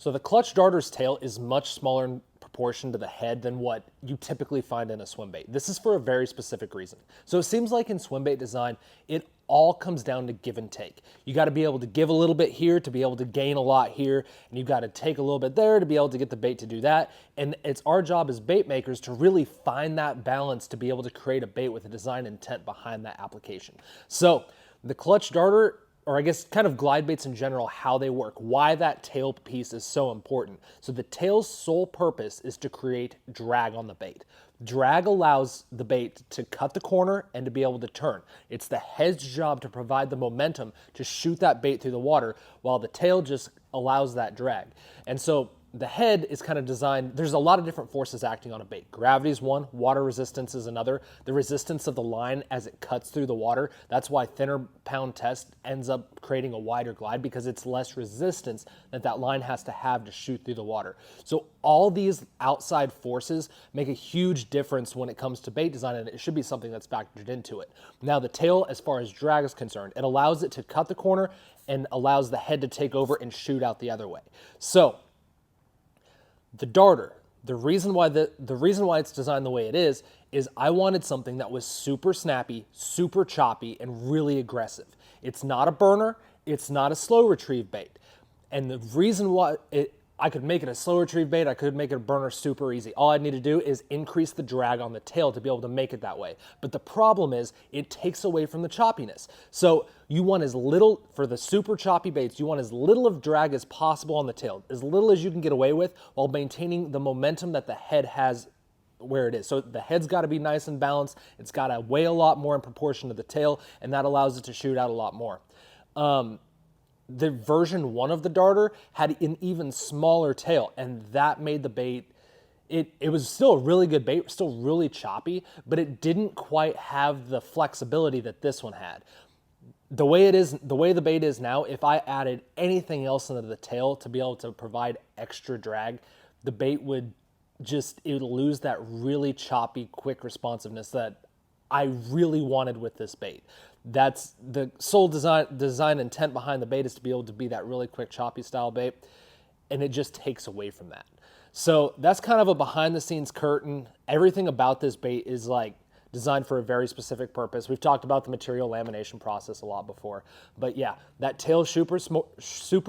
So the clutch darter's tail is much smaller in proportion to the head than what you typically find in a swim bait. This is for a very specific reason. So it seems like in swim bait design, it all comes down to give and take. You got to be able to give a little bit here to be able to gain a lot here, and you got to take a little bit there to be able to get the bait to do that. And it's our job as bait makers to really find that balance to be able to create a bait with a design intent behind that application. So the clutch darter, or I guess kind of glide baits in general, how they work, why that tail piece is so important. So the tail's sole purpose is to create drag on the bait. Drag allows the bait to cut the corner and to be able to turn. It's the head's job to provide the momentum to shoot that bait through the water, while the tail just allows that drag. And so the head is kind of designed, there's a lot of different forces acting on a bait. Gravity is one, water resistance is another. The resistance of the line as it cuts through the water, that's why thinner pound test ends up creating a wider glide, because it's less resistance that line has to have to shoot through the water. So all these outside forces make a huge difference when it comes to bait design, and it should be something that's factored into it. Now the tail, as far as drag is concerned, it allows it to cut the corner and allows the head to take over and shoot out the other way. So the darter, the reason why it's designed the way it is I wanted something that was super snappy, super choppy, and really aggressive. It's not a burner, it's not a slow retrieve bait. And the reason why I could make it a slow retrieve bait, I could make it a burner super easy. All I need to do is increase the drag on the tail to be able to make it that way. But the problem is it takes away from the choppiness. So you want as little, for the super choppy baits, you want as little of drag as possible on the tail, as little as you can get away with, while maintaining the momentum that the head has where it is. So the head's got to be nice and balanced. It's got to weigh a lot more in proportion to the tail, and that allows it to shoot out a lot more. The version 1 of the darter had an even smaller tail, and that made the bait, it was still a really good bait, still really choppy, but it didn't quite have the flexibility that this one had. The way the bait is now, if I added anything else into the tail to be able to provide extra drag, the bait would it would lose that really choppy, quick responsiveness that I really wanted with this bait. That's the sole design intent behind the bait, is to be able to be that really quick, choppy style bait, and it just takes away from that. So that's kind of a behind the scenes curtain. Everything about this bait is like designed for a very specific purpose. We've talked about the material lamination process a lot before, but yeah, that tail super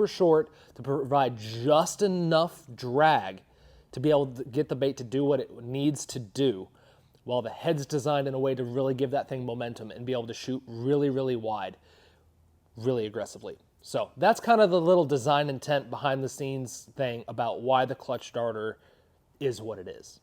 short to provide just enough drag to be able to get the bait to do what it needs to do, while the head's designed in a way to really give that thing momentum and be able to shoot really, really wide, really aggressively. So that's kind of the little design intent behind the scenes thing about why the clutch darter is what it is.